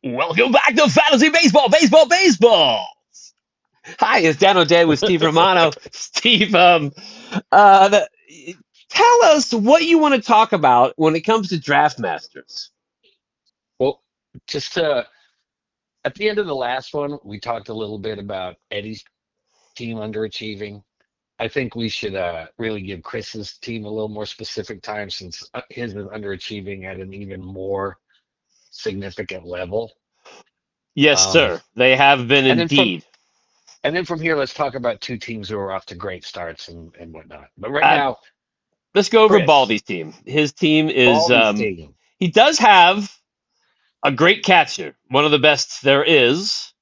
Welcome back to Fantasy Baseball, Baseball, Baseball. Hi, it's Dan O'Day with Steve Romano. Steve, the, tell us what you want to talk about when it comes to Draftmasters. Well, just at the end of the last one, we talked a little bit about Eddie's team underachieving. I think we should really give Chris's team a little more specific time since his is underachieving at an even more significant level. Yes, Um, sir. They have been and then from indeed. and then from here, let's talk about two teams who are off to great starts and whatnot. But right Uh, now, let's go over Chris, Baldy's team. His team is, Baldy's team. he does have a great catcher, one of the best there is,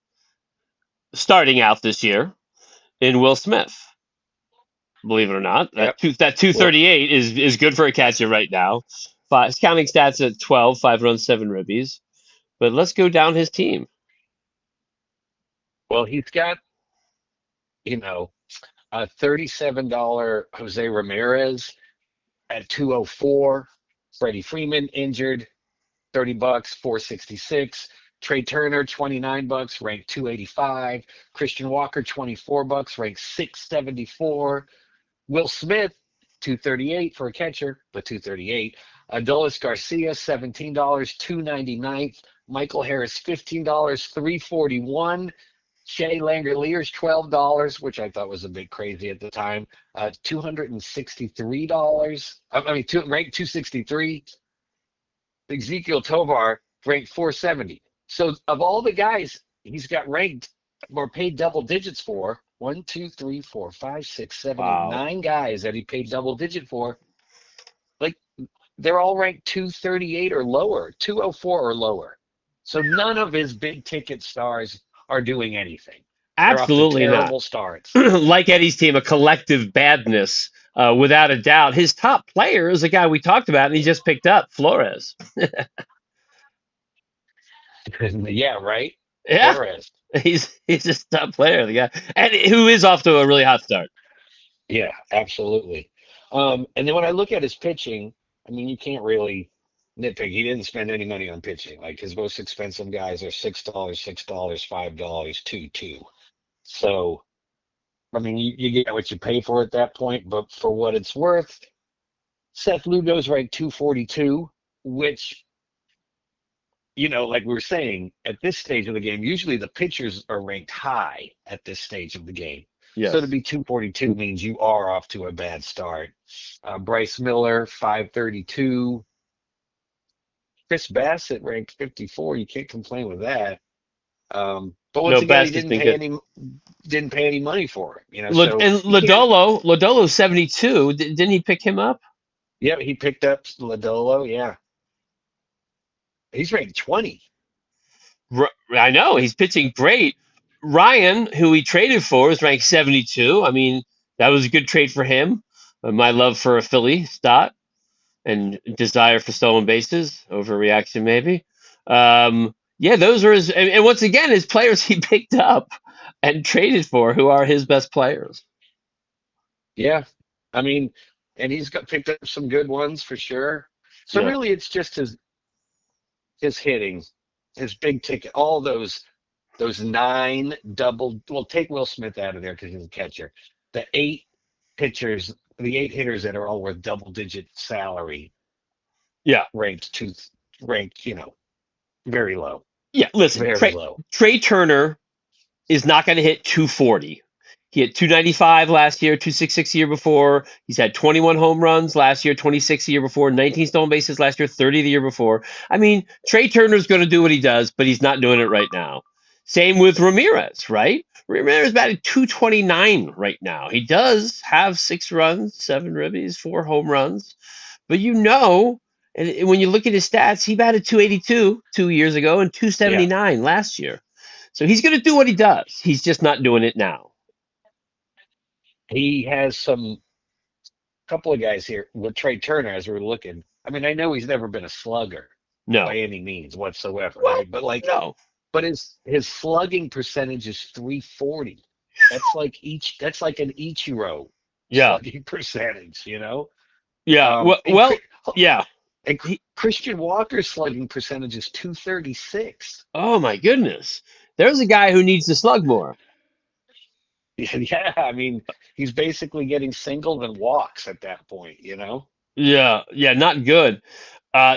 starting out this year in Will Smith. Believe it or not. Yep. That Well, 238 is good for a catcher right now. His counting stats at 12, 5 runs, 7 ribbies. But let's go down his team. well, he's got you know a $37 Jose Ramirez at 204. Freddie Freeman injured, $30, 466. Trey Turner, $29, ranked 285. Christian Walker, $24, ranked 674. Will Smith, 238 for a catcher, but 238. Adolis Garcia, $17, 299th. Michael Harris, $15, 341. Shea Langoliers, $12, which I thought was a bit crazy at the time. $263. Ranked 263. Ezekiel Tovar ranked 470. So of all the guys he's got ranked or paid double digits for, one, two, three, four, five, six, seven, eight, Wow. nine guys that he paid double digit for, like they're all ranked 238 or lower, 204 or lower. So none of his big ticket stars are doing anything. They're off to Absolutely not. terrible starts. Like Eddie's team, a collective badness, without a doubt. His top player is a guy we talked about, and he just picked up, Flores. Yeah, right. Yeah, Flores. he's just a top player, the guy, and who is off to a really hot start. Yeah, absolutely. And then when I look at his pitching, I mean, you can't really nitpick. He didn't spend any money on pitching. Like his most expensive guys are $6, $6, $5, two. So, I mean, you get what you pay for at that point. But for what it's worth, Seth Lugo's ranked 242, which, like we were saying, at this stage of the game, usually the pitchers are ranked high at this stage of the game. So to Yes. be 242 means you are off to a bad start. Bryce Miller, 532. Chris Bassett ranked 54. You can't complain with that. But once No, again, he Bast has didn't been pay good. any money for it. So And you can't. Lodolo 72. Didn't he pick him up? Yeah, he picked up Lodolo. Yeah, he's ranked 20. I know he's pitching great. Ryan, who he traded for, is ranked 72. I mean, that was a good trade for him. My love for a Philly stot and desire for stolen bases, overreaction maybe. Yeah, those are his, and once again, his players he picked up and traded for, who are his best players. Yeah, I mean, and he's got picked up some good ones for sure. So Yeah, really, it's just his hitting, his big ticket, all those nine double. Well, take Will Smith out of there because he's a catcher. The eight pitchers, the eight hitters that are all worth double digit salary yeah, ranked to ranked, very low, yeah. Listen, very low. Trey Turner is not going to hit 240. He had 295 last year, 266 the year before. He's had 21 home runs last year, 26 the year before, 19 stolen bases last year, 30 the year before. I mean, Trey Turner's going to do what he does, but he's not doing it right now. Same with Ramirez, right? Ramirez batted 229 right now. He does have 6 runs, 7 ribbies, 4 home runs, but and when you look at his stats, he batted 282 2 years ago and Yeah, 279 last year. So he's going to do what he does. He's just not doing it now. he has some couple of guys here with Trey Turner as we're looking. I mean, I know he's never been a slugger No. by any means whatsoever, What? right? But like, No. but his slugging percentage is 340. That's like an Ichiro Yeah. slugging percentage. Yeah. Um, Well, and well, yeah. And He, Christian Walker's slugging percentage is 236. oh my goodness. There's a guy who needs to slug more. Yeah, I mean, he's basically getting singles and walks at that point, you know? Yeah, yeah, not good.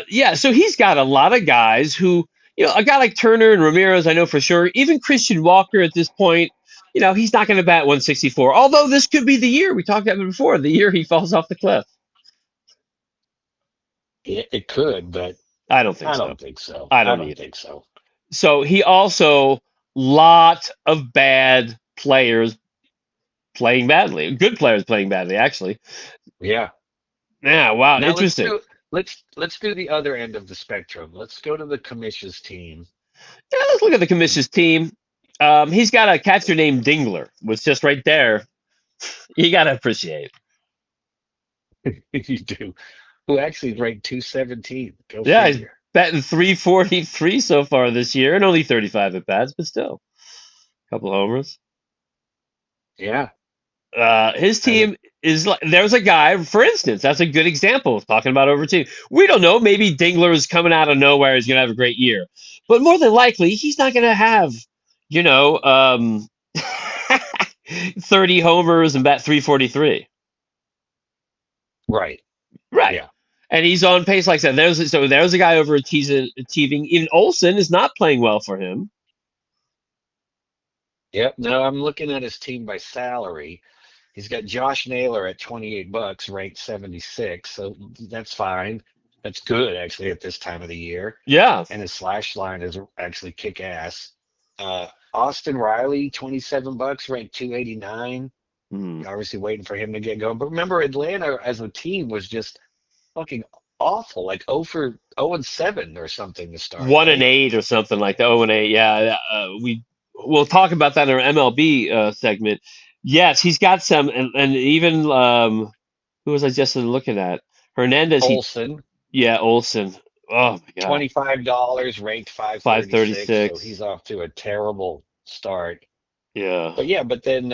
Yeah, so he's got a lot of guys who, a guy like Turner and Ramirez, I know for sure. Even Christian Walker at this point, he's not going to bat 164. Although this could be the year we talked about it before, the year he falls off the cliff. It could, but I don't think I so. don't think so. I I don't don't either. think so. So he also lot of bad players playing badly, good players playing badly actually. Yeah. Yeah, wow, Now let's interesting. do let's do the other end of the spectrum. Let's go to the commission's team. Yeah, let's look at the commission's team. He's got a catcher named Dingler, was just right there. You got to appreciate. You do. Who actually ranked 217. Go Yeah, he's figure. batting 343 so far this year, and only 35 at bats, but still, a couple homers. Yeah. His I mean, team is like there's a guy, for instance, that's a good example of talking about overachieving. We don't know. Maybe Dingler is coming out of nowhere. He's going to have a great year, but more than likely, he's not going to have, you know, um, 30 homers and bat 343. right. Right. Yeah. And he's on pace like that. There's a guy overachieving. Even Olson is not playing well for him. Yep. No, I'm looking at his team by salary. He's got Josh Naylor at 28 bucks, ranked 76. So that's fine. That's good actually at this time of the year. Yeah. And his slash line is actually kick ass. Austin Riley, 27 bucks, ranked 289. Hmm. Obviously waiting for him to get going. But remember, Atlanta as a team was just fucking awful, like 0 and 7 or something to start, One and right? eight or something like that. 0 and 8. Yeah. We'll talk about that in our MLB segment. Yes, he's got some, and even who was I just looking at? Hernandez. Olson, Yeah, Olson. Oh my God, $25, ranked five thirty 536, so six. he's off to a terrible start. Yeah, But then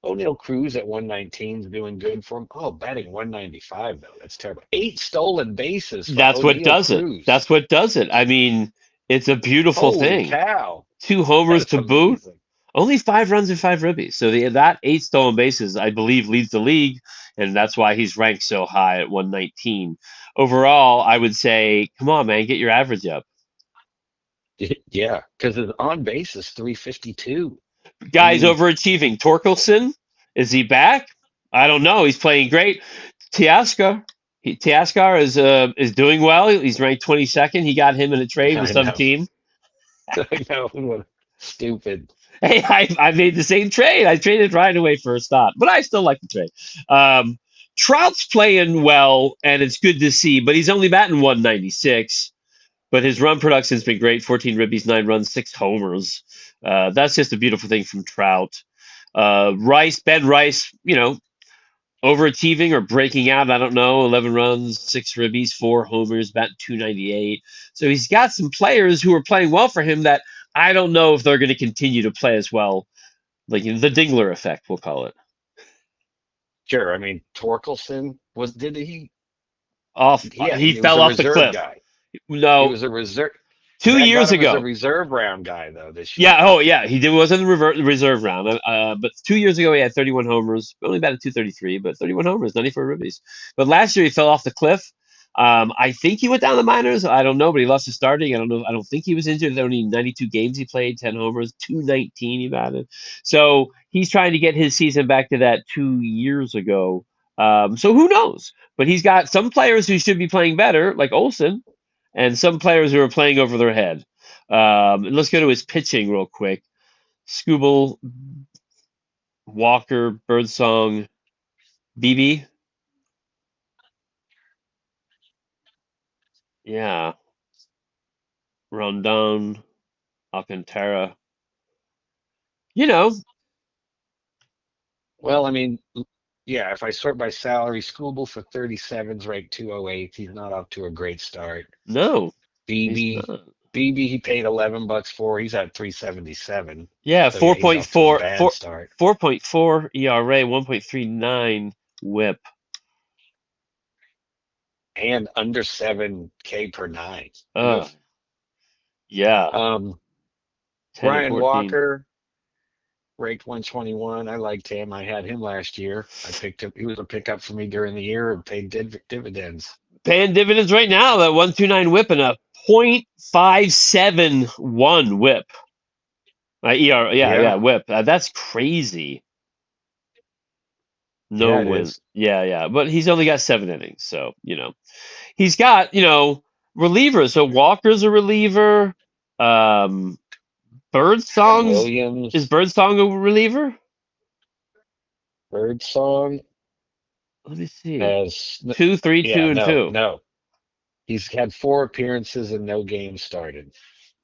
O'Neill Cruz at 119 is doing good for him. Oh, batting 195 though. That's terrible. 8 stolen bases for that's what O'Neill does it. Cruz. That's what does it. I mean, it's a beautiful Holy thing. cow. 2 homers That's to boot. amazing. Only 5 runs and 5 ribbies. So that 8 stolen bases, I believe, leads the league, and that's why he's ranked so high at 119. Overall, I would say, come on, man, get your average up. Yeah, because his on base is 352. I Guy's mean, overachieving. Torkelson, is he back? I don't know. He's playing great. Tiascar, Tiascar is doing well. He's ranked 22nd. He got him in a trade with I some know. team. I know. What stupid. Hey, I made the same trade. I traded Ryan away for a stop, but I still like the trade. Um, Trout's playing well, and it's good to see, but he's only batting 196. But his run production's been great: 14 ribbies, 9 runs, 6 homers. That's just a beautiful thing from Trout. Ben Rice, overachieving or breaking out. I don't know. 11 runs, 6 ribbies, 4 homers, batting 298. So he's got some players who are playing well for him that I don't know if they're going to continue to play as well, like the Dingler effect, we'll call it. Sure. I mean, Torkelson was, did he? Off, Yeah, he he was fell a off the reserve cliff. guy. He No, was a reserve. two That got years him as a ago. reserve round guy, though, this Yeah, year. oh yeah, he did was in the reserve round. But 2 years ago he had 31 homers, only batted 233, but 31 homers, 94 ribbies. But last year he fell off the cliff. I think he went down the minors. I don't know, but he lost his starting. I don't know. I don't think he was injured. There were only 92 games he played, 10 homers, 219 he batted. So he's trying to get his season back to that 2 years ago. So who knows? But he's got some players who should be playing better, like Olson, and some players who are playing over their head. And let's go to his pitching real quick. Scooble, Walker, Birdsong, BB. Yeah. Rondon, Alcantara. You know, Well, I mean, yeah, if I sort by salary, Scooble for 37's ranked 208. He's not off to a great start. no, he's BB, not. BB, he paid 11 bucks for. He's at 377. Yeah, So yeah, he's off to a 4.4, bad start. 4.4 ERA, 1.39 WHIP. and under 7K per nine. Ugh. Uh, yeah, Um, 10 and Ryan 14. Walker, ranked 121. I liked him. I had him last year. I picked him. He was a pickup for me during the year and paid dividends. Paying dividends right now, that 129 whip and a .571 whip. Yeah, Whip. That's crazy. No yeah, it win. is. Yeah. But he's only got 7 innings, so he's got relievers. So Walker's a reliever. Um, And Birdsong's is Williams, Birdsong a reliever? Birdsong Let me see. has, 2, 3, yeah, 2, and no, 2. no. He's had 4 appearances and no games started.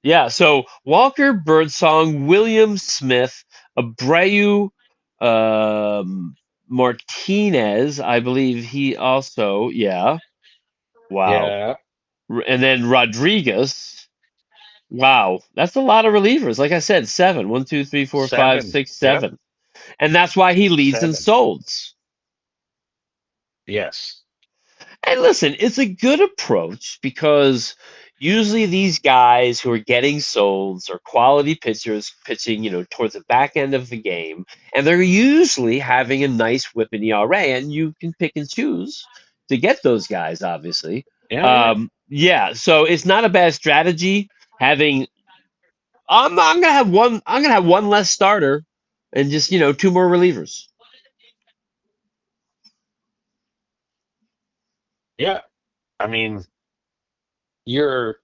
Yeah, so Walker, Birdsong, William Smith, Abreu, Martinez, I believe he also, yeah. Wow. Yeah, And then Rodriguez. Wow. That's a lot of relievers. Like I said, seven. 1, 2, 3, 4, 5, seven. 6, Yep, 7. And that's why he leads in 7. solds. Yes. And listen, it's a good approach because usually these guys who are getting solds are quality pitchers pitching, towards the back end of the game, and they're usually having a nice whip in ERA, and you can pick and choose to get those guys, obviously. Yeah, yeah. Yeah, so it's not a bad strategy having. I'm gonna have one. I'm gonna have one less starter, and just two more relievers. Yeah. I mean, you're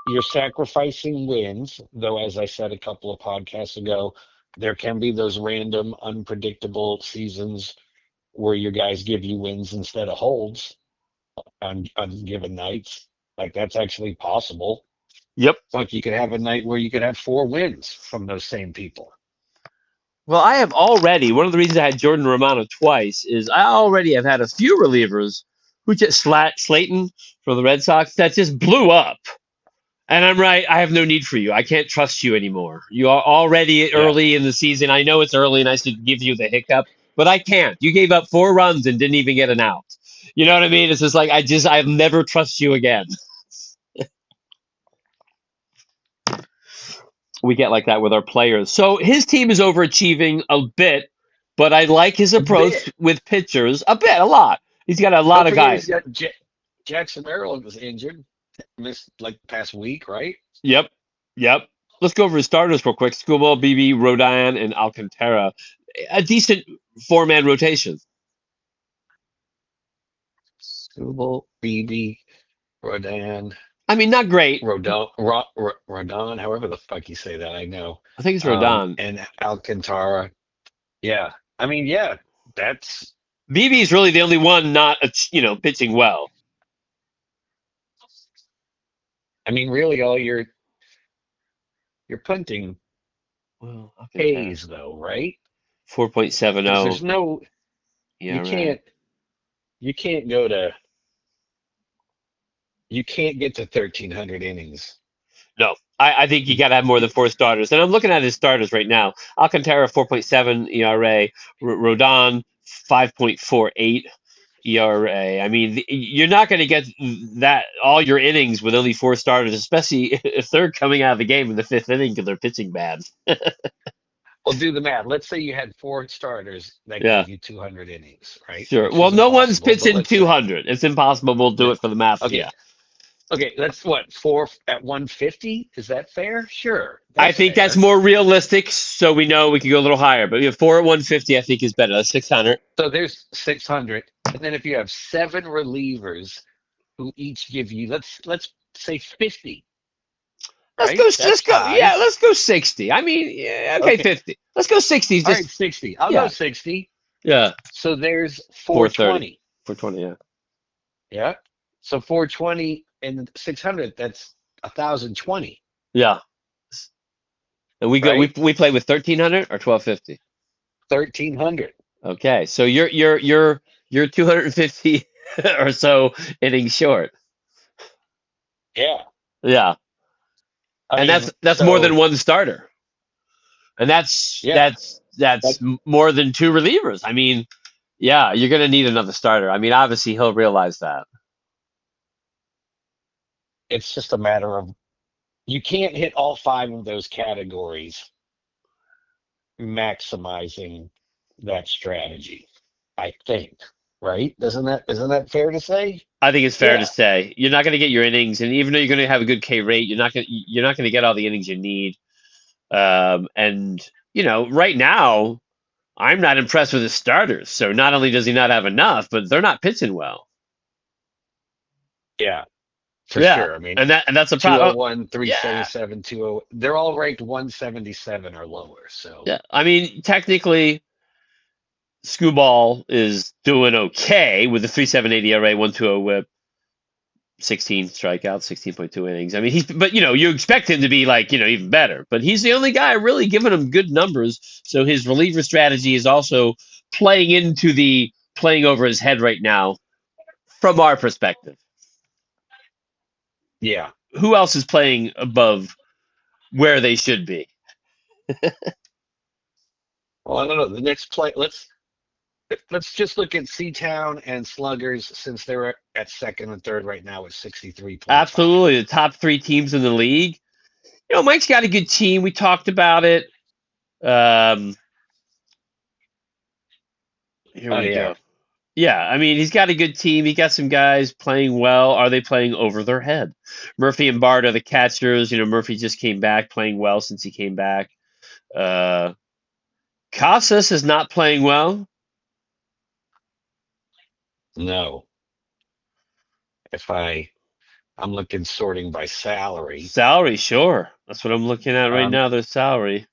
you're sacrificing wins, though, as I said a couple of podcasts ago, there can be those random, unpredictable seasons where your guys give you wins instead of holds on given nights. Like that's actually possible. Yep. It's like you could have a night where you could have 4 wins from those same people. Well, I have already, one of the reasons I had Jordan Romano twice is I already have had a few relievers who just Slayton for the Red Sox that just blew up. And I'm right, I have no need for you. I can't trust you anymore. You are already Yeah. early in the season. I know it's early and I should give you the hiccup, but I can't. You gave up 4 runs and didn't even get an out. You know what I mean? It's just like, I'll never trust you again. We get like that with our players. So his team is overachieving a bit, but I like his A approach bit. with pitchers a bit, a lot. He's got a lot Don't of forget he's guys. got Jackson Merrill was injured, missed like the past week, right? Yep, yep. Let's go over his starters real quick. Scubal, BB, Rodon, and Alcantara. A decent four-man rotation. Skubal, BB, Rodan, I mean, not great. Rodon, however the fuck you say that, I know. I think it's Rodon. And Alcantara. Yeah. I mean, yeah, that's, BB is really the only one not, pitching well. I mean, really all you're punting Well, Alcantara, A's though, right? Because 4.70 there's no, you ERA. can't, you can't go to, you can't get to 1,300 innings. No, I think you got to have more than four starters. And I'm looking at his starters right now. Alcantara, 4.7 ERA. Rodon, 5.48 ERA. I mean, you're not going to get that all your innings with only four starters, especially if they're coming out of the game in the fifth inning because they're pitching bad. Well, do the math. Let's say you had 4 starters that Yeah, gave you 200 innings, right? sure. Which Well, is no one's impossible, but pitching let's say. 200. It's impossible. We'll do Yeah. it for the math. Okay. Yeah. Okay. That's what, 4 at 150? Is that fair? Sure. I That's think that's fair. more realistic, so we know we can go a little higher. But we have four at 150. I think is better. That's 600. So there's 600. And then if you have 7 relievers who each give you, let's say 50, Let's go. right? Let's That's go. Yeah, high. let's go 60. I mean, yeah, okay, Okay. 50. Let's go 60. All right, Just 60. I'll go yeah, 60. yeah. So there's 430, 420. 420. Yeah, Yeah. So 420 and 600, that's 1,020, yeah. And we go. We right? we play with 1300 or 1250. 1,300. Okay, so you're 250 or so innings short. Yeah. Yeah, I and mean, that's more than so one starter, and that's yeah, that's that's that, more than two relievers. I mean, yeah, you're gonna need another starter. I mean, obviously he'll realize that. It's just a matter of you can't hit all five of those categories maximizing that strategy, I think. Right? Isn't that fair to say? I think it's fair to Yeah. say you're not going to get your innings, and even though you're going to have a good K rate, you're not going to get all the innings you need. And right now, I'm not impressed with his starters. So not only does he not have enough, but they're not pitching well. Yeah, for Yeah, sure. I mean, and that's a problem. 201, Yeah, 377, 20. They're all ranked 177 or lower. So, yeah. I mean, technically, Screwball is doing okay with the 3.78 ERA, 1.20 WHIP, 16 strikeouts, 16.2 innings. I mean, but you expect him to be like even better. But he's the only guy really giving him good numbers. So his reliever strategy is also playing into the playing over his head right now from our perspective. yeah. Who else is playing above where they should be? Well, I don't know. The next play, let's just look at Seatown and Sluggers since they're at second and third right now with 63.5. Absolutely, the top three teams in the league. Mike's got a good team. We talked about it. Um, Here Oh we yeah. go. Yeah, I mean, he's got a good team. He got some guys playing well. Are they playing over their head? Murphy and Bart are the catchers. Murphy just came back playing well since he came back. Uh, Casas is not playing well. No. If I'm looking sorting by salary. Salary, sure. That's what I'm looking at right Um, now, their salary.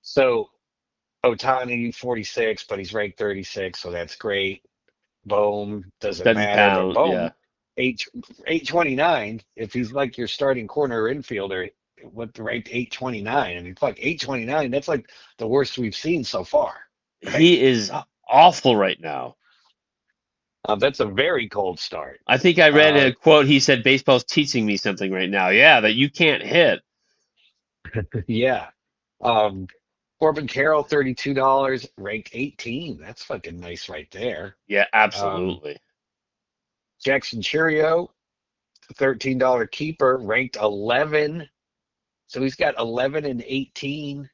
so Otani 46, but he's ranked 36, so that's great. Bohm doesn't Doesn't matter, but count, yeah. Bohm 829. If he's like your starting corner infielder, with ranked 829, I mean, fuck 829. That's like the worst we've seen so far, right? He is awful right now. That's a very cold start. I think I read Uh, a quote. He said, "Baseball's teaching me something right now." Yeah, that you can't hit. yeah. Um, Corbin Carroll $32, ranked 18. That's fucking nice right there. Yeah, Um, absolutely. Jackson Churio, $13 keeper, ranked 11. So he's got 11 and 18.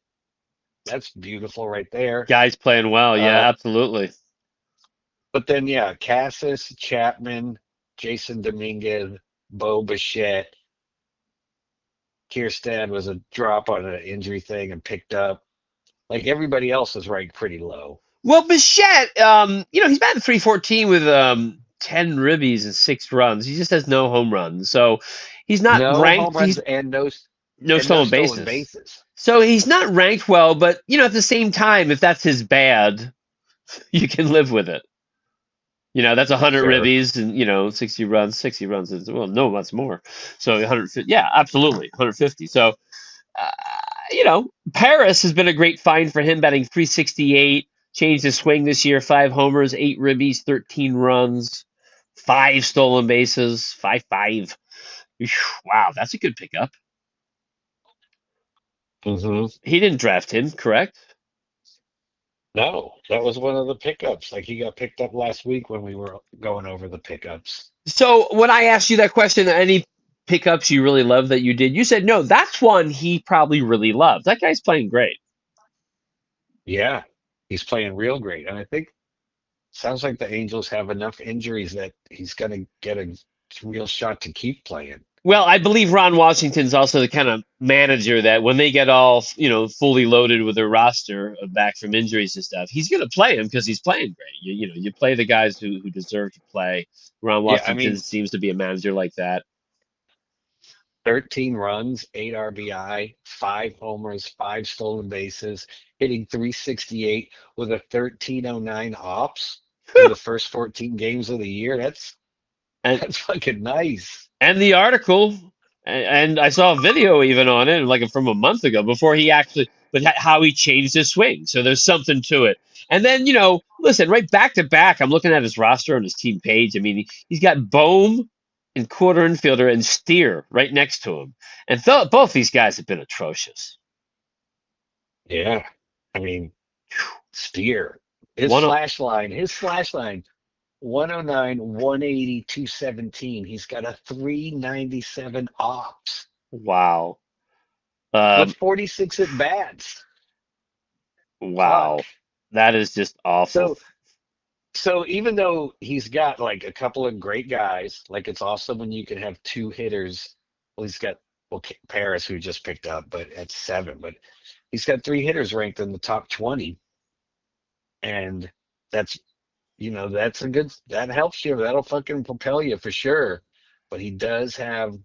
That's beautiful right there. Guys playing well. Uh, Yeah, absolutely. but then, yeah, Cassis, Chapman, Jason Dominguez, Bo Bichette. Kierstead was a drop on an injury thing and picked up. Like everybody else is ranked pretty low. Well, Bichette, he's batting 314 with 10 ribbies and 6 runs. He just has no home runs. So he's not No home ranked. runs He's and no no and no stolen stolen bases. bases. So he's not ranked well, but at the same time, if that's his bad, you can live with it. That's 100 Sure. ribbies and 60 runs. 60 runs is, well, no, that's more. So 150. Yeah, absolutely, 150. So uh, Paris has been a great find for him, batting 368. Changed his swing this year, 5 homers, 8 ribbies, 13 runs, 5 stolen bases, 5.5. Wow, that's a good pickup. hmm He didn't draft him, correct? No, that was one of the pickups. Like he got picked up last week when we were going over the pickups. So when I asked you that question, any pickups you really love that you did, you said no. That's one he probably really loves. That guy's playing great. Yeah, he's playing real great. And I think sounds like the Angels have enough injuries that he's going to get a real shot to keep playing. Well, I believe Ron Washington's also the kind of manager that when they get all, fully loaded with their roster back from injuries and stuff, he's going to play him because he's playing great. You play the guys who deserve to play. Ron Yeah, I Washington mean, seems to be a manager like that. 13 runs, 8 RBI, 5 homers, 5 stolen bases, hitting 368 with a 1309 ops through Whew. the first 14 games of the year. That's And that's fucking nice. and the article, and I saw a video even on it, like from a month ago, before he actually, but how he changed his swing. So there's something to it. And then, listen, right back to back, I'm looking at his roster on his team page. I mean, he's got Bohm and quarter infielder and Steer right next to him. And both these guys have been atrocious. Yeah. I mean, Steer, his One, slash line, his slash line. 109, 180, 217. He's got a 397 ops Wow. with Um, 46 at bats. Fuck. wow. That is just awful. So so even though he's got like a couple of great guys, like it's awesome when you can have two hitters. Well, he's got Paris who just picked up, but at 7. But he's got 3 hitters ranked in the top 20, and that's that's a good that helps you. That'll fucking propel you for sure. But he does have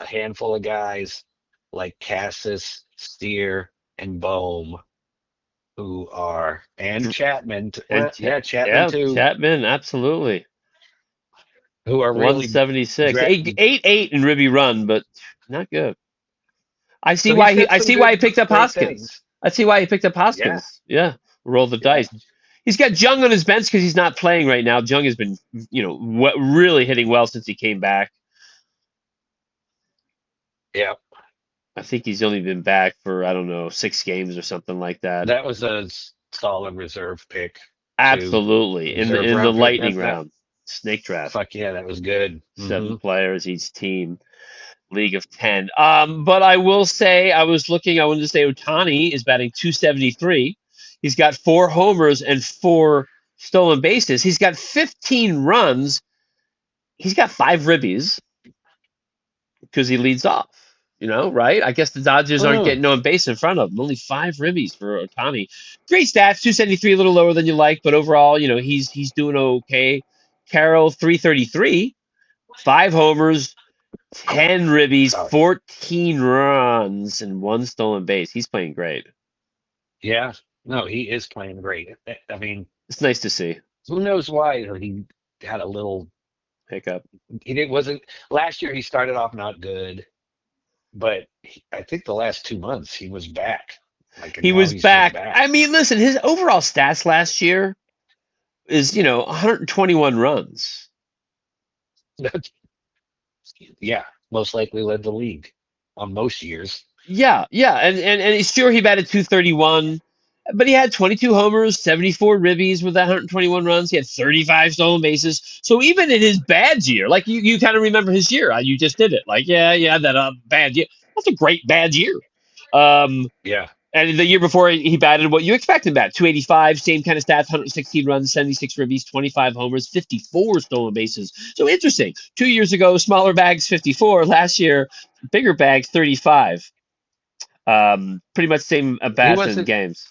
a handful of guys like Cassis, Steer, and Bohm who are and Chapman. And Yeah, Chapman yeah, too, Chapman, absolutely. who are really 176. dra- 8 in Ribby run, but not good. So he's got I some see why he good, picked up great Hoskins. things. I see why he picked up Yeah, Hoskins. Yeah. Roll the yeah, dice. He's got Jung on his bench because he's not playing right now. Jung has been, really hitting well since he came back. yeah. I think he's only been back for, I don't know, 6 games or something like that. That was a solid reserve pick too. Absolutely. Reserve In the round pick. lightning That round, snake draft, fuck yeah, that was good. 7 players each team, league of 10. But I will say, I wanted to say Otani is batting 273. He's got 4 homers and 4 stolen bases. He's got 15 runs. He's got 5 ribbies because he leads off. Right? I guess the Dodgers aren't Oh, getting on base in front of him. Only 5 ribbies for Otani. Great stats, 273, a little lower than you like, but overall, he's doing okay. Carroll, 333, 5 homers, 10 ribbies, sorry. 14 runs, and 1 stolen base. He's playing great. Yeah, no, he is playing great. I mean, It's nice to see. who knows why he had a little. Pickup. He didn't wasn't last year. He started off not good, but I think the last 2 months he was back. Like, and He now was he's just back. back. I mean, listen, his overall stats last year is, 121 runs. Yeah, most likely led the league on most years. Yeah, yeah, and sure he batted 231, but he had 22 homers, 74 ribbies with that 121 runs. He had 35 stolen bases. So even in his bad year, like you kind of remember his year, you just did it. Like yeah, that bad year. That's a great bad year. Um, Yeah, and the year before he batted what you expect him to bat, 285, same kind of stats, 116 runs, 76 ribbies, 25 homers, 54 stolen bases. So interesting. 2 years ago, smaller bags 54. Last year, bigger bags 35. Pretty much same at he bats and wasn't. games.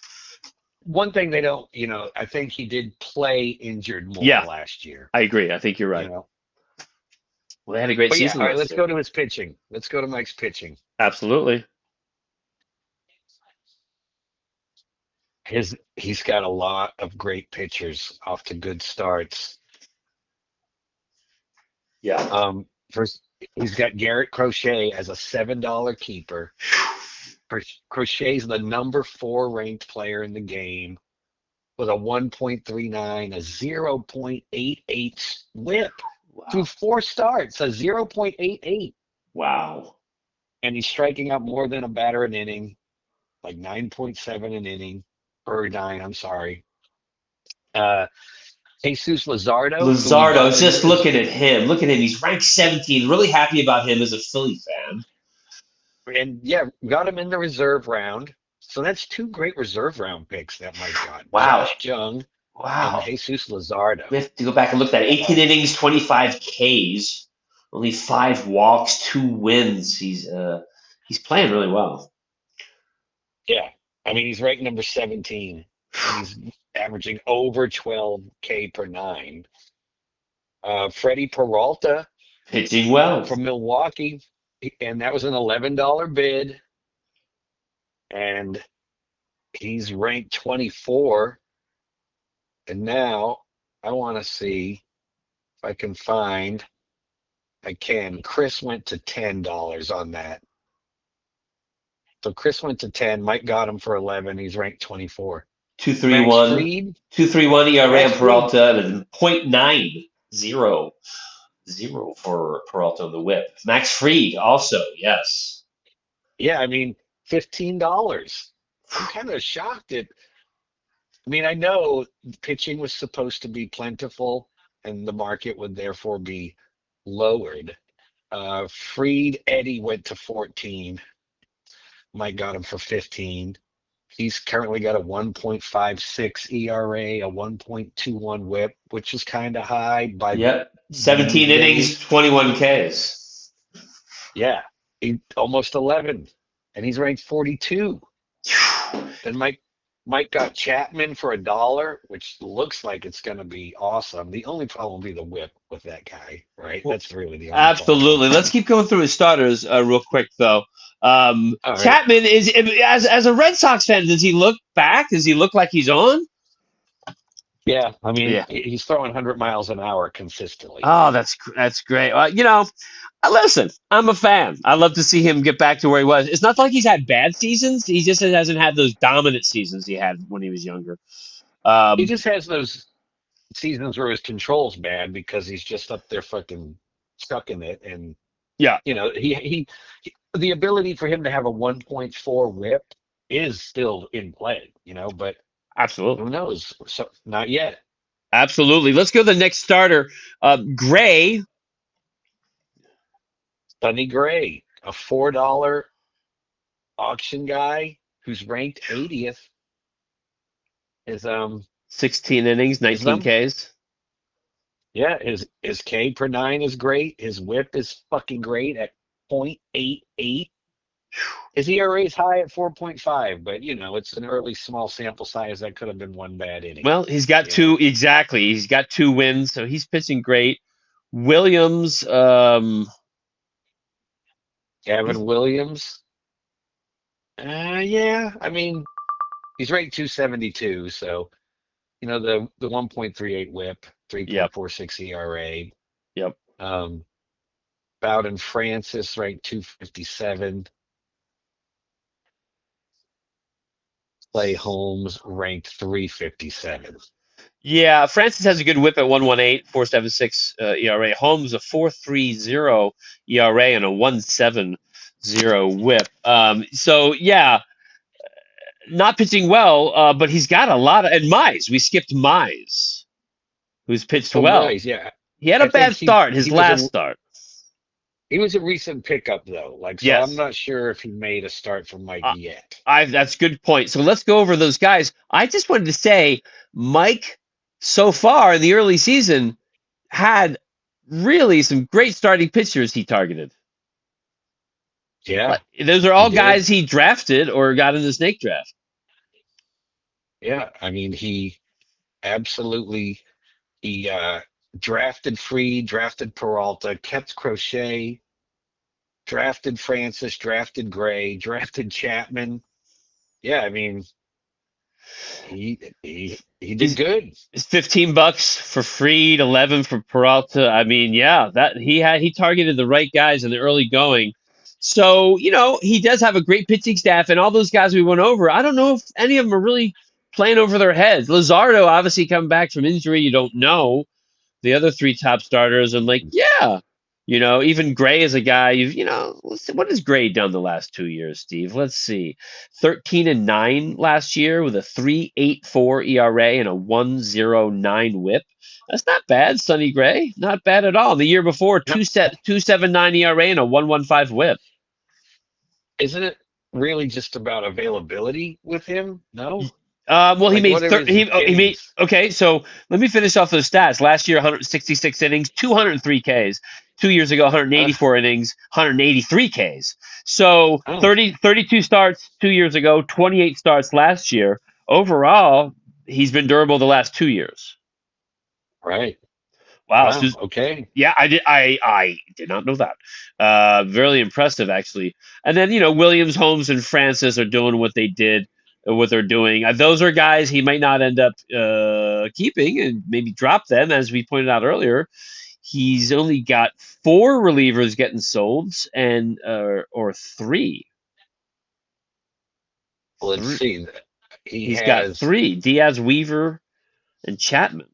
One thing they don't, I think he did play injured more Yeah, last year. I agree. I think you're You right. know, Well, they had a great but yeah, season all right. last Let's year. go to his pitching. Let's go to Mike's pitching. Absolutely. He's got a lot of great pitchers off to good starts. Yeah. First, he's got Garrett Crochet as a $7 keeper. Crochet's the number 4 ranked player in the game with a 1.39, a 0.88 whip through Wow. 4 starts, a 0.88. Wow. And he's striking out more than a batter an inning, like 9.7 an inning per 9. I'm sorry. Uh, Jesus Luzardo, who we Luzardo, got in just the looking at him. Look at him. He's ranked 17. Really happy about him as a Philly fan. and yeah, got him in the reserve round. So that's 2 great reserve round picks that Mike got. Wow. Josh Jung and Wow. Jesus Luzardo. We have to go back and look at that. 18 innings, 25 Ks, only 5 walks, 2 wins. He's playing really well. Yeah. I mean, he's ranked number 17 and he's averaging over 12K per 9. Freddie Peralta Pitching well. from Milwaukee, and that was an $11 bid, and he's ranked 24. And now I want to see if I can find. I can. Chris went to $10 on that. So Chris went to 10. Mike got him for 11. He's ranked 24. Max 231. Fried. 231 ERA Max on Fried. Peralta and .90 for Peralta on the whip. Max Fried also, yes. Yeah, I mean, $15. I'm kind of shocked at. I mean, I know pitching was supposed to be plentiful, and the market would therefore be lowered. Freed Eddie went to 14. Mike got him for 15. He's currently got a 1.56 ERA, a 1.21 WHIP, which is kind of high by Yep. these 17 innings, days. 21 Ks. Yeah, almost 11, and he's ranked 42. Then Mike got Chapman for $1, which looks like it's going to be awesome. The only problem will be the whip with that guy, right? Well, That's really the only problem. absolutely. Let's keep going through his starters real quick, though. All right. Chapman is, as a Red Sox fan, does he look back? Does he look like he's on? Yeah, I mean, Yeah. he's throwing 100 miles an hour consistently. Oh, that's great. Listen, I'm a fan. I love to see him get back to where he was. It's not like he's had bad seasons. He just hasn't had those dominant seasons he had when he was younger. He Um, just has those seasons where his control's bad because he's just up there fucking stuck in it. And, yeah, the ability for him to have a 1.4 whip is still in play, but absolutely. who knows? So, not yet. Absolutely. Let's go to the next starter. Gray, Sonny Gray, a $4 auction guy who's ranked 80th, is 16 innings, his 19 number. Ks. Yeah, his K per nine is great. His whip is fucking great at .88. His ERA is high at 4.5, but it's an early small sample size. That could have been one bad inning. Well, he's got two, exactly. He's got two wins, so he's pitching great. Williams, Gavin he's, Williams. Yeah, I mean, he's ranked 272, so the 1.38 whip, yep, 3.46 ERA. yep. Um, Bowden Francis ranked 257. Clay Holmes ranked 357. Yeah, Francis has a good whip at 118, 4.76 ERA. Holmes a 4.30 ERA and a 1.70 whip. So yeah, not pitching well, but he's got a lot of. And Mize, we skipped Mize, who's pitched Oh, well. nice. Yeah, He had a I think bad he start, his he was last a start. he was a recent pickup though. So I'm Yes, not sure if he made a start for Mike I, yet. that's a good point. So let's go over those guys. I just wanted to say, Mike, so far in the early season, had really some great starting pitchers he targeted. Yeah, Like those are he all did. guys he drafted or got in the snake draft. Yeah, I mean he absolutely he drafted Free, drafted Peralta, kept Crochet, drafted Francis, drafted Gray, drafted Chapman. Yeah, I mean he did He's good. it's $15 for Freed, 11 for Peralta. I mean, yeah, that he targeted the right guys in the early going. So, he does have a great pitching staff and all those guys we went over. I don't know if any of them are really playing over their heads. Lazardo obviously coming back from injury, you don't know. The other three top starters, and like, yeah, even Gray is a guy let's see, what has Gray done the last 2 years, Steve? Let's see. 13-9 last year with a 3.84 ERA and a 1.09 whip. That's not bad, Sonny Gray. Not bad at all. The year before, No, 2.79 ERA and a 1.15 whip. isn't it really just about availability with him? No? Well, he Like, made what are his he made innings? okay. So let me finish off those stats. Last year, 166 innings, 203 Ks. 2 years ago, Uh, 184 innings, 183 Ks. So oh, 32 starts 2 years ago, 28 starts last year. Overall, he's been durable the last 2 years. right. Wow. Wow. Okay. Yeah, I did not know that. Very impressive, actually. And then Williams, Holmes, and Francis are doing what they did, what they're doing. Those are guys he might not end up keeping and maybe drop them, as we pointed out earlier. He's only got four relievers getting sold, and or three. Let's Three. see. He He's got has, three: Diaz, Weaver, and Chapman.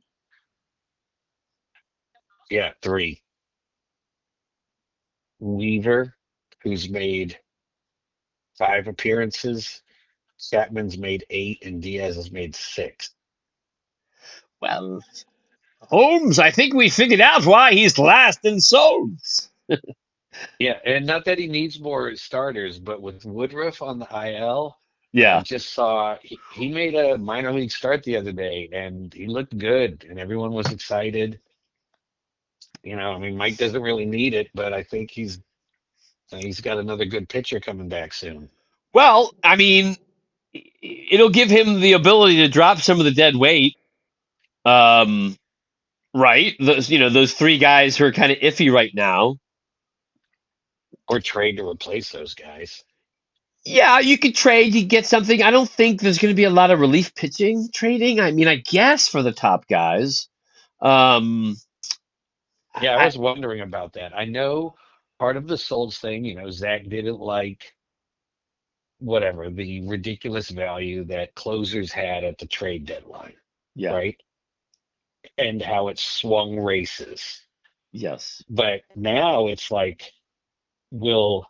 yeah, three. Weaver, who's made 5 appearances. Chapman's made 8, and Diaz has made 6. Well, Holmes, I think we figured out why he's last in solds. Yeah, and not that he needs more starters, but with Woodruff on the IL, I Yeah. just saw he made a minor league start the other day and he looked good and everyone was excited. I mean, Mike doesn't really need it, but I think he's got another good pitcher coming back soon. Well, I mean, it'll give him the ability to drop some of the dead weight. Um, right? Those three guys who are kind of iffy right now. Or trade to replace those guys. Yeah, you could trade, you get something. I don't think there's going to be a lot of relief pitching trading. I mean, I guess for the top guys. Um, Yeah, I I, was wondering about that. I know part of the Souls thing, Zach didn't like whatever the ridiculous value that closers had at the trade deadline, yeah, right? And how it swung races. yes. But now it's like, will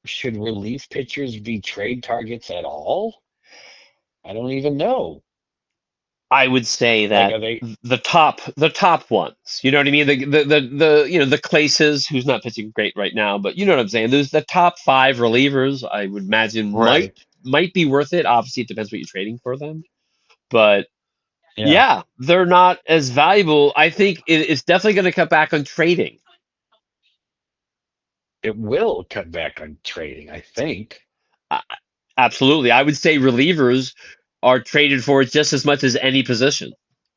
should relief pitchers be trade targets at all? I don't even know. I would say Like, that are they the top ones. You know what I mean? The Claces, who's not pitching great right now, but you know what I'm saying. There's the top five relievers. I would imagine might right? might be worth it. Obviously, it depends what you're trading for them, but Yeah, yeah, they're not as valuable. I think it's definitely going to cut back on trading. it will cut back on trading, I think. Uh, Absolutely, I would say relievers are traded for just as much as any position,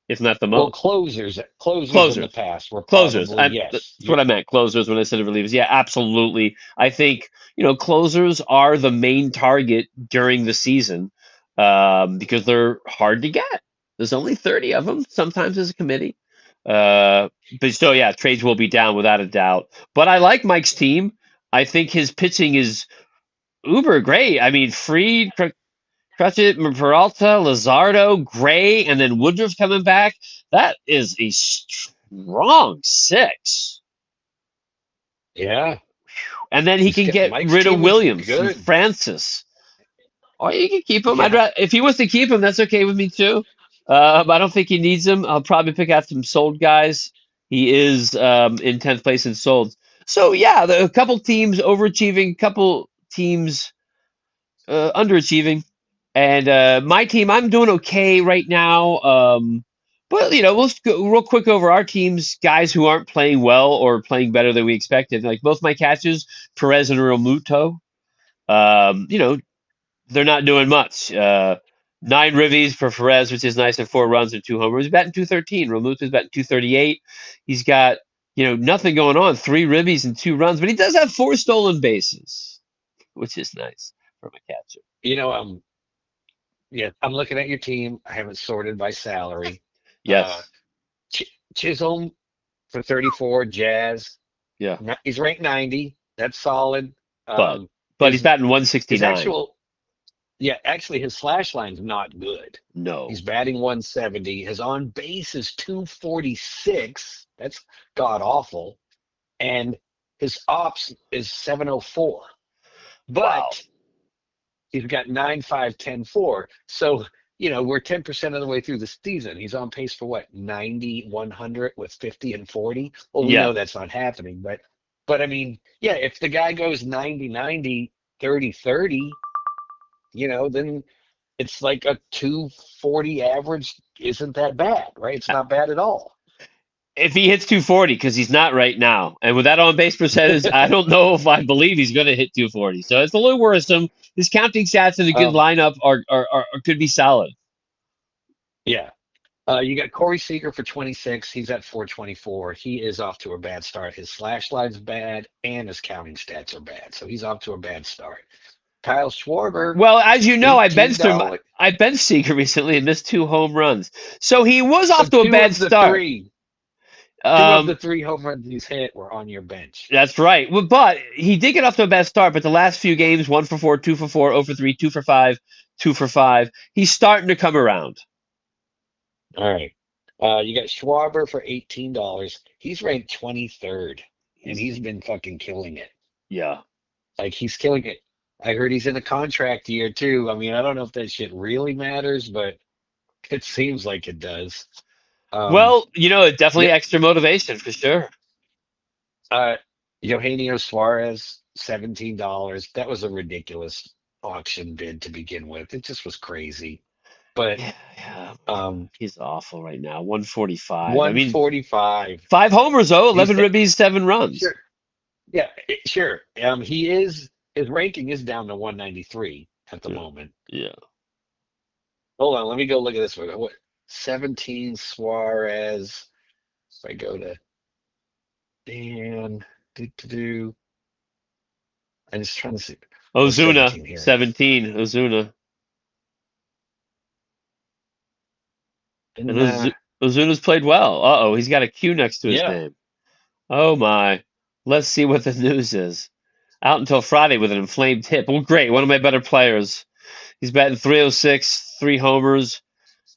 if not the Well, most. closers in the Closers. past were Closers. probably That's yes. what I meant. Closers when I said relievers. Yeah, absolutely. I think, closers are the main target during the season because they're hard to get. There's only 30 of them, sometimes as a committee. But so, yeah, trades will be down without a doubt. But I like Mike's team. I think his pitching is uber great. I mean, Fried, Crushit, Peralta, Lazardo, Gray, and then Woodruff coming back. That is a strong six. Yeah, And then he can get Mike's rid of team is Williams and good. Francis. Or you can keep him. Yeah, If he wants to keep him, that's okay with me too. I don't think he needs him. I'll probably pick out some sold guys. He is in 10th place in sold. So yeah, a couple teams overachieving, couple teams underachieving. And my team, I'm doing okay right now. But we'll just go real quick over our teams, guys who aren't playing well or playing better than we expected. Like both my catches, Perez and Realmuto. Um, you know, they're not doing much. Nine ribbies for Perez, which is nice, and 4 runs and 2 homers. He's batting 213. Realmuto's batting 238. He's got nothing going on. 3 ribbies and 2 runs, but he does have 4 stolen bases, which is nice from a catcher. you know, um, yeah, I'm looking at your team. I haven't sorted by salary. Uh, Yes. Ch Chisholm for 34, Jazz. Yeah. He's ranked 90. That's solid. but Um, but he's his batting his 169. actual Yeah, actually his slash line's not good. No. He's batting 170. His on base is 246. That's god awful. And his ops is 704. Wow. But he's got 9.5, 10.4. So, we're 10% of the way through the season. He's on pace for what, 90, 100 with 50 and 40? Well, we Yeah. know that's not happening, but I mean, yeah, if the guy goes 90, 90, 30, 30, then it's like a 240 average isn't that bad, right? It's not bad at all. If he hits 240, because he's not right now, and with that on base percentage, I don't know if I believe he's going to hit 240. So it's a little worrisome. His counting stats in a good Um, lineup could be solid. yeah. You got Corey Seager for 26. He's at 424. He is off to a bad start. His slash line's bad and his counting stats are bad. So he's off to a bad start. Kyle Schwarber, Well, as you know, I benched him. $18. I benched Seager recently and missed 2 home runs. So he was So off to a bad start. two of the Um, three home runs he's hit were on your bench. That's right. But he did get off to a bad start. But the last few games, 1 for 4, 2 for 4, 0 for 3, 2 for 5, 2 for 5. He's starting to come around. All right. You got Schwarber for $18. He's ranked 23rd, and He's he's been fucking killing it. Yeah. Like he's killing it. I heard he's in a contract year too. I mean, I don't know if that shit really matters, but it seems like it does. Um, Well, definitely yeah, extra motivation for sure. uh, Eugenio Suarez, $17. That was a ridiculous auction bid to begin with. It just was crazy. But Yeah, yeah. um, He's awful right now. 145. I mean, 145. five homers, though, He's 11 ribbies, 7 runs. sure. Yeah, sure. His ranking is down to 193 at the Yeah. moment. Yeah. Hold on, let me go look at this one. What 17 Suarez? If I go to Dan, do. I'm just trying to see. Oh, Ozuna, 17 here. 17. Ozuna. And And Ozuna's played well. Uh-oh, he's got a Q next to his yeah. name. Oh, my. Let's see what the news is. Out until Friday with an inflamed hip. Well, great. One of my better players. He's batting 306, 3 homers,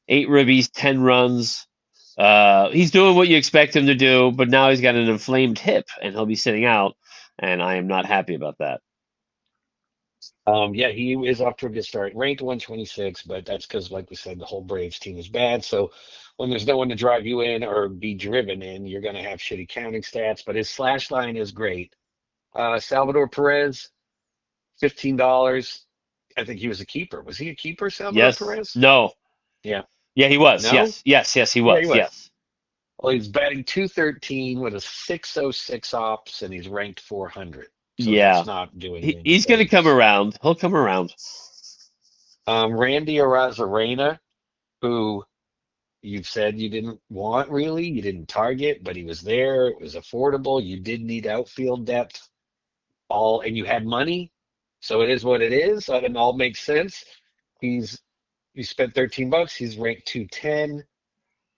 8 ribbies, 10 runs. He's doing what you expect him to do, but now he's got an inflamed hip and he'll be sitting out, and I am not happy about that. Yeah, he is off to a good start. Ranked 126, but that's because, like we said, the whole Braves team is bad. So when there's no one to drive you in or be driven in, you're going to have shitty counting stats. But his slash line is great. Salvador Perez, $15. I think he was a keeper. Was he a keeper, Salvador Yes. Perez? No. Yeah. Yeah, he was. No? Yes. Yes. Yes, he Yeah, he was. was. Yes. Well, he's batting 213 with a 606 ops, and he's ranked 400. So that's Yeah. not doing He, him any he's going to come favors. around. He'll come around. Randy Arozarena, who you've said you didn't want really, you didn't target, but he was there. It was affordable. You did need outfield depth, and you had money. So it is what it is. It all makes sense. He's you spent $13. He's ranked 210.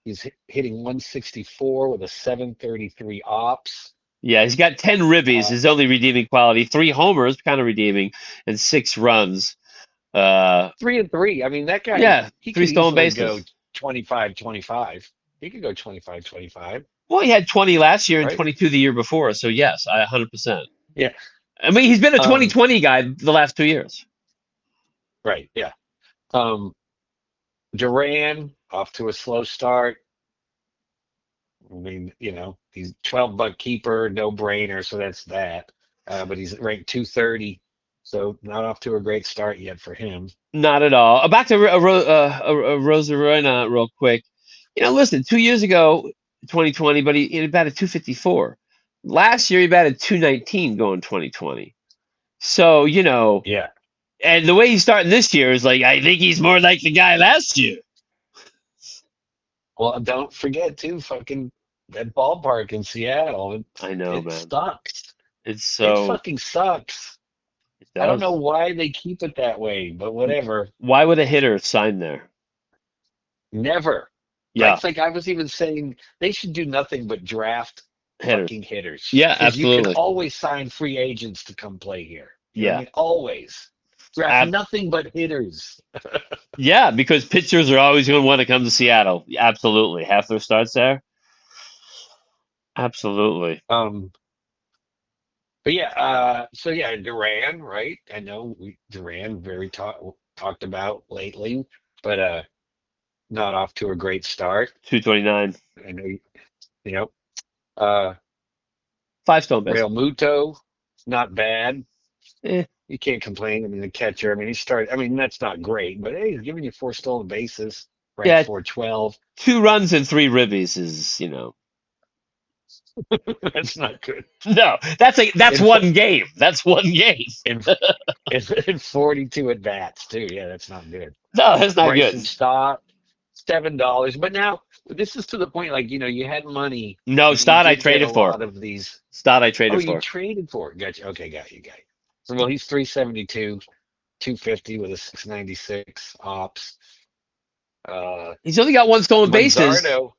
He's hitting 164 with a 733 ops. Yeah, he's got 10 ribbies, Uh, his only redeeming quality, 3 homers, kind of redeeming, and 6 runs. Uh, 3 and 3. I mean, that guy, yeah, he three could stolen easily go bases. 25, 25. He could go 25, 25, Well, he had 20 last year and right? 22 the year before, so yes, I 100%. Yeah. I mean, he's been a Um, 2020 guy the last 2 years. right. Yeah. Um, Duran off to a slow start. I mean, he's $12 keeper, no brainer. So that's that. But he's ranked 230. So not off to a great start yet for him. Not at all. Back to Rosarena real quick. Listen, 2 years ago, 2020, but he batted 254. Last year, he batted 219 going 2020. So, Yeah. and the way he's starting this year is like, I think he's more like the guy last year. Well, don't forget too, fucking that ballpark in Seattle. I know, It man. sucks. It's It so, fucking sucks. it I don't know does. why they keep it that way, but whatever. Why would a hitter sign there? Never. Yeah, Like I was even saying, they should do nothing but draft hitters. fucking hitters Yeah, because you can absolutely. always sign free agents to come play here. You know what I Yeah. mean? Always draft Ab- nothing but hitters. yeah, because pitchers are always going to want to come to Seattle. Absolutely. Half their starts there. Absolutely. Um, but yeah, so yeah, Duran, right? I know Duran talked about lately, but not off to a great start. 229. I know, you know, uh, 5 stone base. Real Muto, not bad. Eh. You can't complain. I mean, the catcher, I mean, he started, I mean, that's not great, but hey, he's giving you 4 stolen bases, ranked Yeah, 412. 2 runs and 3 ribbies is, That's not good. no, that's In, fo- one game. That's one game. in, in 42 at bats, too. Yeah, that's not good. No, that's not good. Bryson Stott, $7. But now, this is to the point, like, you had money No, and you Stott I did get a traded for. lot of these. Stott I Oh, traded you for. traded for it. Gotcha. Okay, got you. So, well, he's 372, 250 with a 696 ops. Uh, He's only got 1 stolen bases. Manzardo.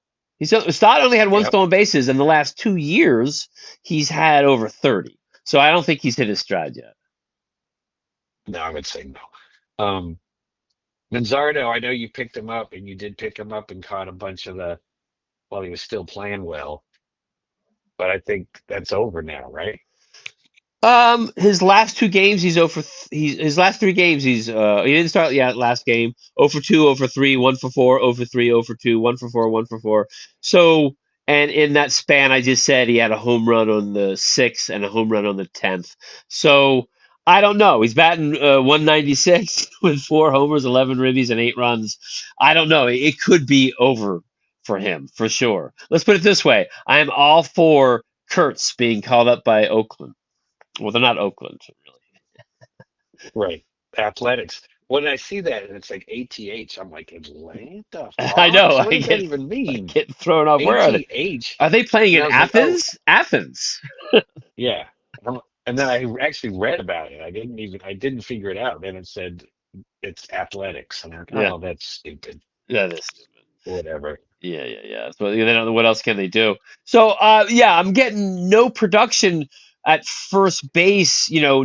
Stott only had one Yep. stolen bases in the last 2 years. He's had over 30. So I don't think he's hit his stride yet. No, I would say no. Manzardo, I know you picked him up and you did pick him up and caught a bunch of while he was still playing well, but I think that's over now, right? His last two games, he's over. His last three games, he didn't start yet. Last game, 0 for 2, 0 for 3, 1 for 4, 0 for 3, 0 for 2, 1 for 4, 1 for 4. So, and in that span, I just said he had a home run on the 6th and a home run on the 10th. So I don't know. He's batting 196 with 4 homers, 11 ribbies, and 8 runs. I don't know. It could be over for him for sure. Let's put it this way: I am all for Kurtz being called up by Oakland. Well, they're not Oakland, Right. Athletics. When I see that and it's like ATH, I'm like, Atlanta really. I know. Hawks? What does that even I mean? get thrown off. Where are they? ATH. Are they playing And in I was like, oh, Athens? Athens. yeah. And then I actually read about it. I didn't figure it out. Then it said it's athletics. And I'm like, Yeah, oh, that's stupid. yeah, this stupid. Whatever. Yeah, yeah, yeah. So they don't know what else can they do. So, yeah, I'm getting no production at first base. Now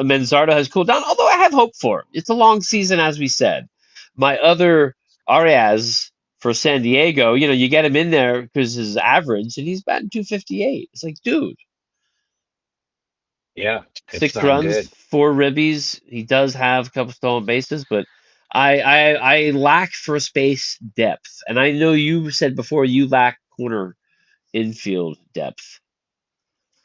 Manzardo has cooled down. Although I have hope for him. It's a long season, as we said. My other Arias for San Diego, you get him in there because his average, and he's batting 258. It's like, dude. Yeah, it's Six not runs, good. four ribbies. He does have a couple stolen bases, but I lack first base depth, and I know you said before you lack corner infield depth.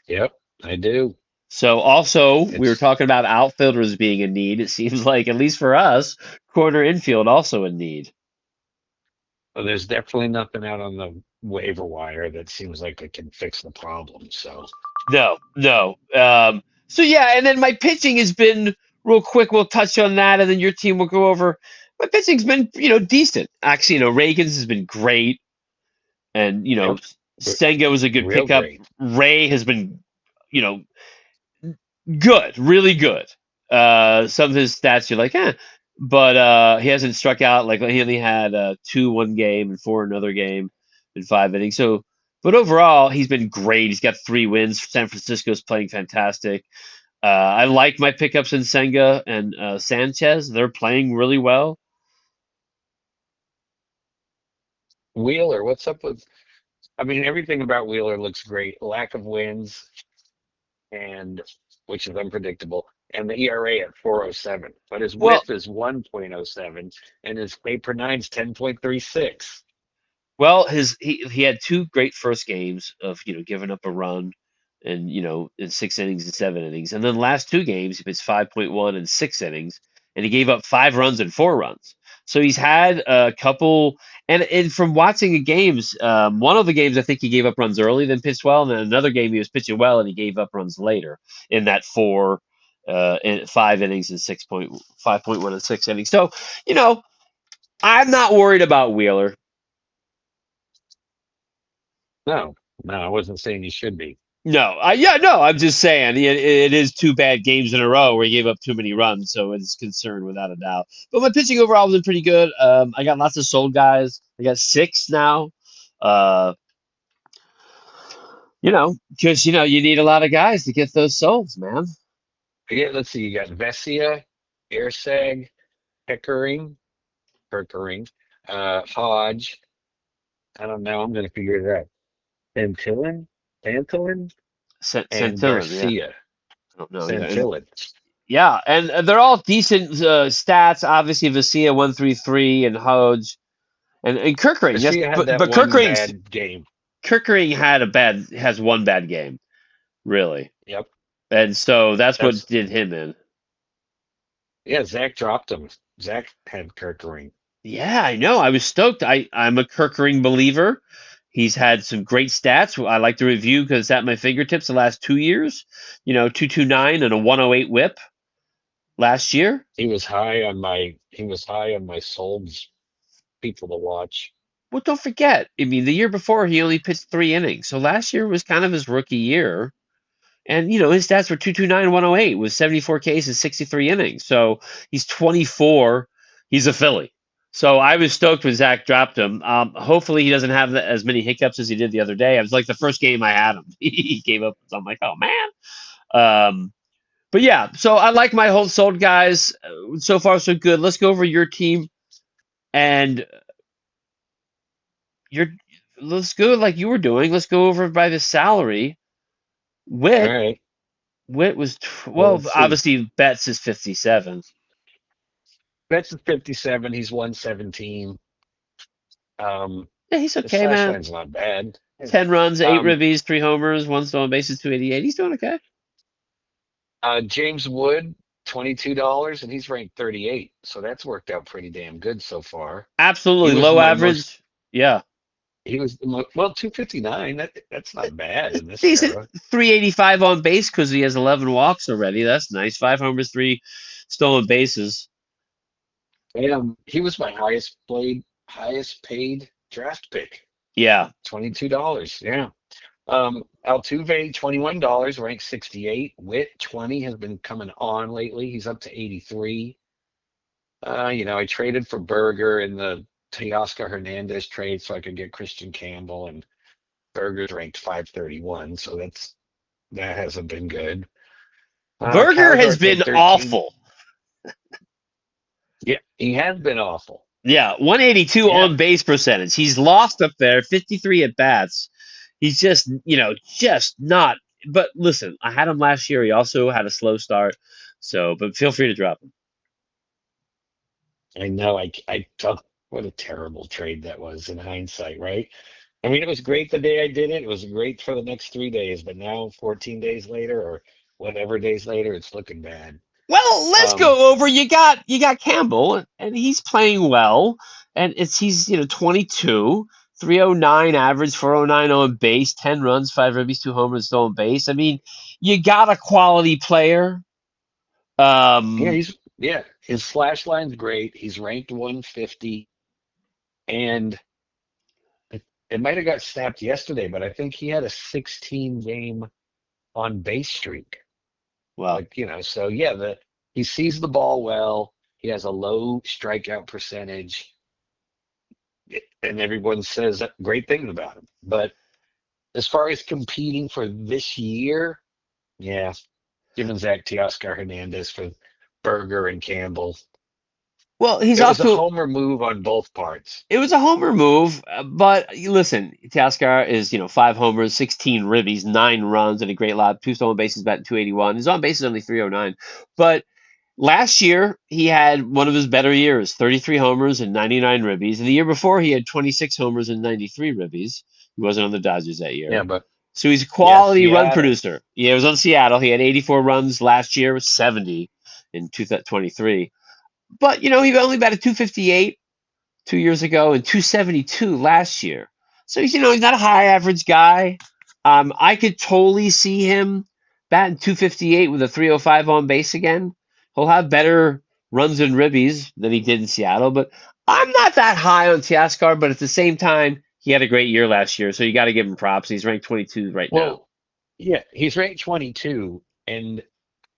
Yep, I do. So also we were It's talking about outfielders being in need. It seems like at least for us, corner infield also in need. well, there's definitely nothing out on the waiver wire that seems like it can fix the problem. So, No, no. So yeah, and then my pitching has been real quick. We'll touch on that, and then your team will go over. My pitching's been decent. Actually, Reagan's has been great. And yep, r- Senga was a good real pickup. great. Ray has been you know good, really good. Some of his stats you're like, but he hasn't struck out. Like he only had two one game and four another game in 5 innings. So, but overall he's been great. He's got 3 wins. San Francisco's playing fantastic. I like my pickups in Senga and Sanchez. They're playing really well. Wheeler, what's up with? I mean, everything about Wheeler looks great. Lack of wins, and which is unpredictable, and the ERA at 4.07, but his Well, WHIP is 1.07, and his K per nine is 10.36. Well, he had two great first games of giving up a run, and in 6 innings and 7 innings, and then last two games he pitched 5.1 in 6 innings, and he gave up 5 runs and 4 runs. So he's had a couple, and from watching the games, one of the games I think he gave up runs early, then pitched well, and then another game he was pitching well and he gave up runs later in that in 5 innings and 5.1 and 6 innings. So you know I'm not worried about Wheeler. No, no, I wasn't saying he should be. No, yeah, no, I'm just saying it is two bad games in a row where he gave up too many runs, so it's concern without a doubt. But my pitching overall has been pretty good. I got lots of sold guys. I got six now. Uh, because you need a lot of guys to get those solds, man. Yeah, let's see. You got Vesia, Airseg, Pickering, Pickering, Hodge. I don't know. I'm going to figure it out. Antillin, Antillin, and Centillon, yeah, Garcia. I don't know, yeah, and Centillin. yeah, and they're all decent stats. Obviously, Vasia 133 and Hodge and Kirkring. Yes, Garcia had but that but one Kirkring's bad game. Kirkring has one bad game, really. Yep. And so that's what That's, did him in. yeah, Zach dropped him. Zach had Kirkering. Yeah, I know. I was stoked. I'm a Kirkering believer. He's had some great stats. I like to review because it's at my fingertips the last 2 years. 229 and a 108 whip last year. He was high on my Solds people to watch. Well, don't forget. I mean, the year before he only pitched 3 innings. So last year was kind of his rookie year. And his stats were 229, 108 with 74 Ks and 63 innings. So he's 24. He's a Philly. So I was stoked when Zach dropped him. Hopefully he doesn't have as many hiccups as he did the other day. I was like the first game I had him, he gave up. So I'm like, oh man. But yeah, so I like my whole sold guys. So far so good. Let's go over your team and your. Let's go like you were doing. Let's go over by the salary All whip. right. Witt was Well, well, let's see. obviously Betts is 57. Betts is 57. He's 117. Um, Yeah, he's the okay, slash man. line's not bad. 10 runs, 8 Um, ribbies, 3 homers, 1 stolen bases, 288. He's doing okay. James Wood, $22, and he's ranked 38. So that's worked out pretty damn good so far. He Absolutely was low my most. average. Yeah, He was well 259. That's not bad in this decent. era. 385 on base because he has 11 walks already. That's nice. 5 homers, 3 stolen bases. And he was my highest paid draft pick. Yeah. $22. Yeah. Altuve, $21, ranked 68. Witt, 20, has been coming on lately. He's up to 83. I traded for Berger in the Teoscar Hernandez trade so I could get Christian Campbell, and Berger's ranked 531, so that hasn't been good. Burger has Cowser at been 13. awful. Yeah, he has been awful. Yeah, 182 Yeah, on base percentage. He's lost up there, 53 at bats. He's just not. But listen, I had him last year. He also had a slow start. So, but feel free to drop him. I know. I thought what a terrible trade that was in hindsight, right? I mean, it was great the day I did it. It was great for the next 3 days, but now 14 days later or whatever days later, it's looking bad. Well, let's Um, go over. You got Campbell, and he's playing well, and he's 22, 309 average, 409 on base, 10 runs, 5 ribbies, 2 homers, stolen base. I mean, you got a quality player. yeah, Um, his slash line's great. He's ranked 150, and it might have got snapped yesterday, but I think he had a 16 game on base streak. well, So yeah, he sees the ball well. He has a low strikeout percentage, and everyone says great things about him. But as far as competing for this year, yeah, giving Zach Teoscar Hernandez for Berger and Campbell. well, he's It was a also homer move on both parts. it was a homer move, but listen, Teoscar is 5 homers, 16 ribbies, 9 runs, and a great lot, 2 stolen bases, batting 281. His on base is only 309, but last year he had one of his better years, 33 homers and 99 ribbies, and the year before he had 26 homers and 93 ribbies. He wasn't on the Dodgers that Yeah, year. but So he's a yeah, quality run Seattle. producer. Yeah, it was on Seattle. He had 84 runs last year, 70 in 2023. But he only batted 258 2 years ago and 272 last year. So he's not a high average guy. I could totally see him batting 258 with a 305 on base again. He'll have better runs and ribbies than he did in Seattle, but I'm not that high on Teoscar, but at the same time, he had a great year last year, so you got to give him props. He's ranked 22 right now. Well, yeah, he's ranked 22, and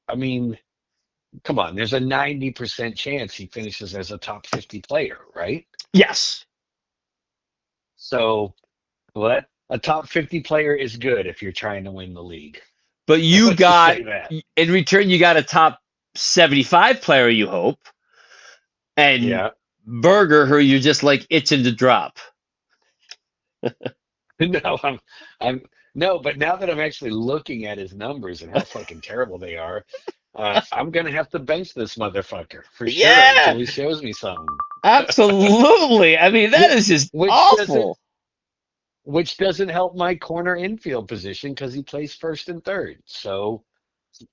I mean, come on, there's a 90% chance he finishes as a top 50 player, right? Yes, So, what a top 50 player is good if you're trying to win the league. but you Let's just got say that. in return you got a top 75 player, you hope, and Yeah. Burger, who you're just like itching to drop. No, I'm no, but now that I'm actually looking at his numbers and how fucking terrible they are, I'm gonna have to bench this motherfucker for sure Yeah, until he shows me something. absolutely. I mean, that Which, is just which doesn't awful. which doesn't help my corner infield position because he plays first and third. So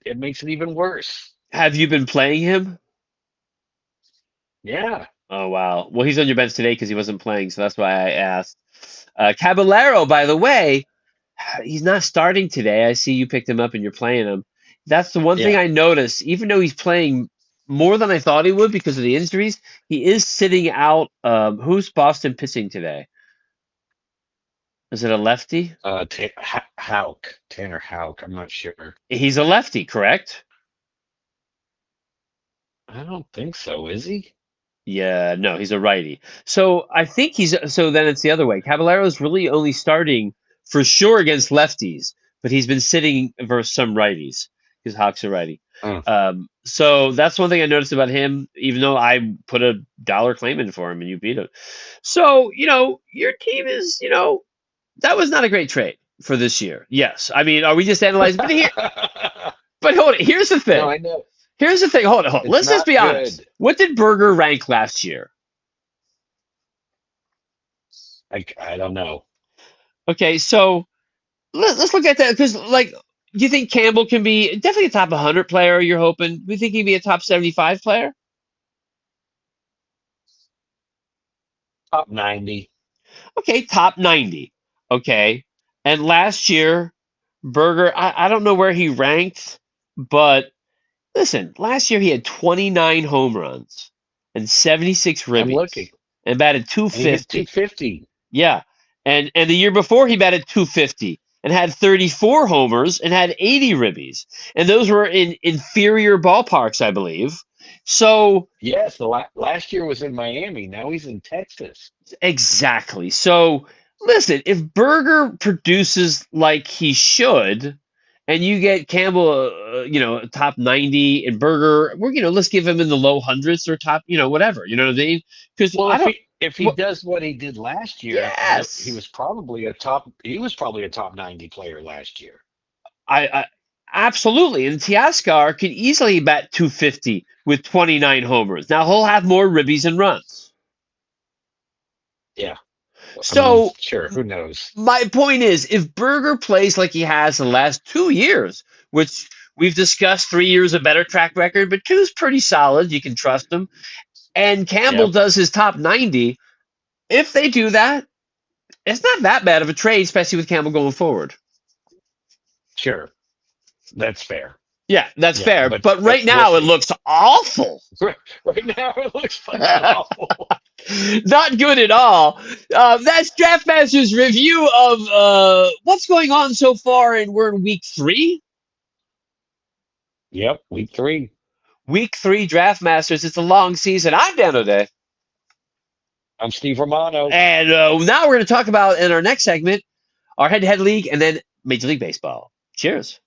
it makes it even worse. Have you been playing him? Yeah. Oh wow. Well, he's on your bench today because he wasn't playing, so that's why I asked. Caballero, by the way, he's not starting today. I see you picked him up and you're playing him. That's the one thing Yeah. I noticed. Even though he's playing more than I thought he would because of the injuries, he is sitting out. Who's Boston pitching today? Is it a lefty? Tanner Houck. I'm not sure. He's a lefty, correct? I don't think so. Is he? Yeah, no, he's a righty. So I think so then it's the other way. Caballero's really only starting for sure against lefties, but he's been sitting versus some righties because Hawk's a righty. Oh. So that's one thing I noticed about him, even though I put a dollar claim in for him and you beat him. So, your team is, that was not a great trade for this year. Yes. I mean, are we just analyzing? But hold it. Here's the No, thing. I know Here's the thing. Hold it. Hold it. it's Let's just not be honest. good. What did Berger rank last year? I don't know. Okay, so let's look at that because, like, do you think Campbell can be definitely a top 100 player? You're hoping. Do you think he'd be a top 75 player? Top 90. Okay, top 90. Okay, and last year, Berger, I don't know where he ranked, but listen, last year he had 29 home runs and 76 I'm looking. ribbies and batted And he hit 250. 250. Yeah. And the year before he batted 250 and had 34 homers and had 80 ribbies. And those were in inferior ballparks, I believe. So Yes, last year was in Miami. Now he's in Texas. exactly. So listen, if Berger produces like he should, and you get Campbell, a top 90, and Berger, let's give him in the low hundreds or top, whatever. You know what I mean? Because Well, I don't. if he Well, does what he did last year, yes. he was probably a top 90 player last year. I absolutely. And Teoscar could easily bat 250 with 29 homers. Now he'll have more ribbies and runs. Yeah. I mean, So sure, who knows? my point is, if Berger plays like he has the last 2 years, which we've discussed, 3 years a better track record, but two's pretty solid. You can trust him. And Campbell Yep, does his top 90. If they do that, it's not that bad of a trade, especially with Campbell going forward. sure. That's fair. Yeah, that's Yeah, fair. But but right we'll now it see. looks awful. Right now it looks fucking awful. Not good at all. That's Draftmasters review of what's going on so far, and we're in week three. Yep, week 3. Week three, Draftmasters. It's a long season. I'm Dan O'Day, I'm Steve Romano. and now we're going to talk about in our next segment our head-to-head league, and then Major League Baseball. Cheers.